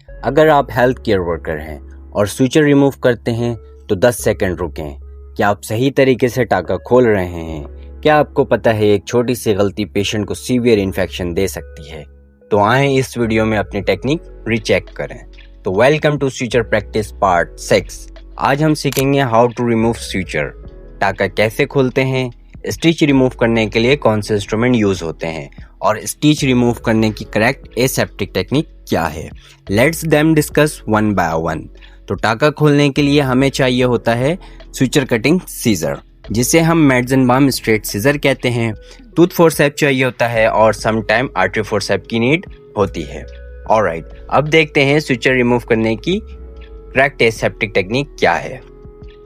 अगर आप health care worker हैं और स्विचर रिमूव करते हैं तो 10 सेकंड रुकें। क्या आप सही तरीके से टाका खोल रहे हैं? क्या आपको पता है एक छोटी सी गलती पेशेंट को सीवियर इन्फेक्शन दे सकती है? तो आए इस वीडियो में अपनी टेक्निक रीचेक करें। तो welcome to switcher practice part 6। आज हम सीखेंगे हाउ टू रिमूव स्विचर। टाका कैसे खोलते हैं, स्टिच रिमूव करने के लिए कौन से इंस्ट्रूमेंट यूज होते हैं और स्टिच रिमूव करने की करेक्ट एसेप्टिक टेक्निक क्या है। Let's them discuss one by one. तो टाका खोलने के लिए हमें चाहिए होता है स्विचर कटिंग सीजर, जिसे हम मेड्सन बाम स्ट्रेट सीजर कहते हैं। टूथ फोर्सेप चाहिए होता है और सम टाइम आर्टरी फोर्सेप की नीड होती है। ऑलराइट, अब देखते हैं स्विचर रिमूव करने की करेक्ट एसेप्टिक टेक्निक क्या है।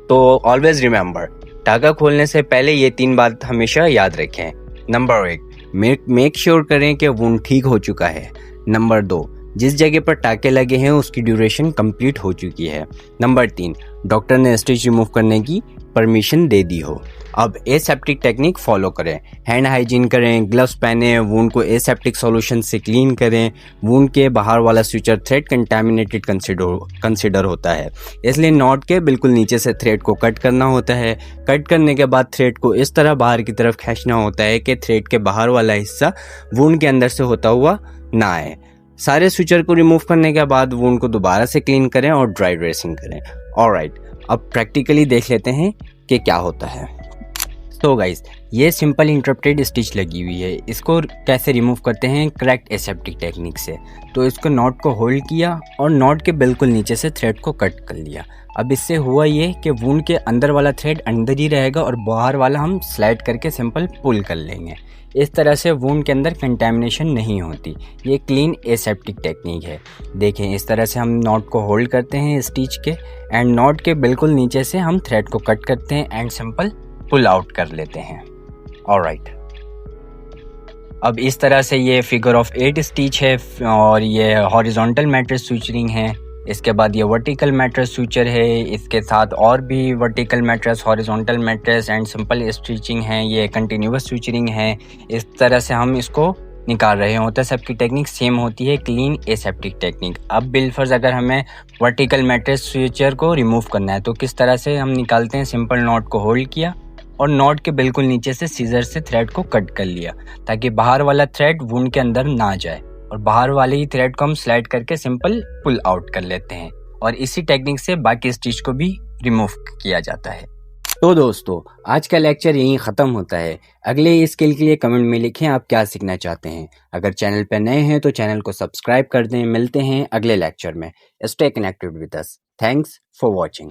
तो ऑलवेज रिमेंबर, टाका खोलने से पहले ये 3 बात हमेशा याद रखें। नंबर 1, मेक श्योर करें कि वुंड ठीक हो चुका है। नंबर 2, जिस जगह पर टाके लगे हैं उसकी ड्यूरेशन कंप्लीट हो चुकी है। नंबर 3, डॉक्टर ने स्टिच रिमूव करने की परमिशन दे दी हो। अब एसेप्टिक टेक्निक फॉलो करें। हैंड हाइजीन करें, ग्लव्स पहने, वुंड को एसेप्टिक सॉल्यूशन से क्लीन करें। वुंड के बाहर वाला स्विचर थ्रेड कंटामिनेटेड कंसिडर होता है, इसलिए नॉट के बिल्कुल नीचे से थ्रेड को कट करना होता है। कट करने के बाद थ्रेड को इस तरह बाहर की तरफ खींचना होता है कि थ्रेड के बाहर वाला हिस्सा वुंड के अंदर से होता हुआ ना आए। सारे स्विचर को रिमूव करने के बाद वुंड को दोबारा से क्लीन करें और ड्राई ड्रेसिंग करें। ऑलराइट, अब प्रैक्टिकली देख लेते हैं कि क्या होता है। तो गाइस, ये सिंपल इंटरप्टेड स्टिच लगी हुई है, इसको कैसे रिमूव करते हैं करेक्ट एसेप्टिक टेक्निक से। तो इसको नॉट को होल्ड किया और नॉट के बिल्कुल नीचे से थ्रेड को कट कर लिया। अब इससे हुआ ये कि वुंड के अंदर वाला थ्रेड अंदर ही रहेगा और बाहर वाला हम स्लाइड करके सिंपल पुल कर लेंगे। इस तरह से वुंड के अंदर कंटेमिनेशन नहीं होती। ये क्लीन एसेप्टिक टेक्निक है। देखें, इस तरह से हम नॉट को होल्ड करते हैं स्टिच के एंड नॉट के बिल्कुल नीचे से हम थ्रेड को कट करते हैं एंड सिंपल पुल आउट कर लेते हैं। ऑलराइट, अब इस तरह से ये फिगर ऑफ 8 स्टिच है और ये हॉरिजॉन्टल मैट्रेस स्विचरिंग है। इसके बाद ये वर्टिकल मैट्रेस स्विचर है, इसके साथ और भी vertical mattress, horizontal mattress and simple stitching है। ये कंटिन्यूअस स्विचरिंग है। इस तरह से हम इसको निकाल रहे होते हैं। सबकी टेक्निक सेम होती है, क्लीन एसेप्टिक टेक्निक। अब बिलफर्ज अगर हमें वर्टिकल मैट्रेस स्विचर को रिमूव करना है तो किस तरह से हम निकालते हैं। सिंपल नॉट को होल्ड किया और नॉट के बिल्कुल नीचे से सीजर से थ्रेड को कट कर लिया ताकि बाहर वाला थ्रेड वुंड के अंदर ना जाए और बाहर वाले ही थ्रेड को हम स्लाइड करके सिंपल पुल आउट कर लेते हैं। और इसी टेक्निक से बाकी स्टिच को भी रिमूव किया जाता है। तो दोस्तों, आज का लेक्चर यहीं ख़त्म होता है। अगले स्किल के लिए कमेंट में लिखें आप क्या सीखना चाहते हैं। अगर चैनल पर नए हैं तो चैनल को सब्सक्राइब कर दें। मिलते हैं अगले लेक्चर में। Stay connected with us. Thanks for watching.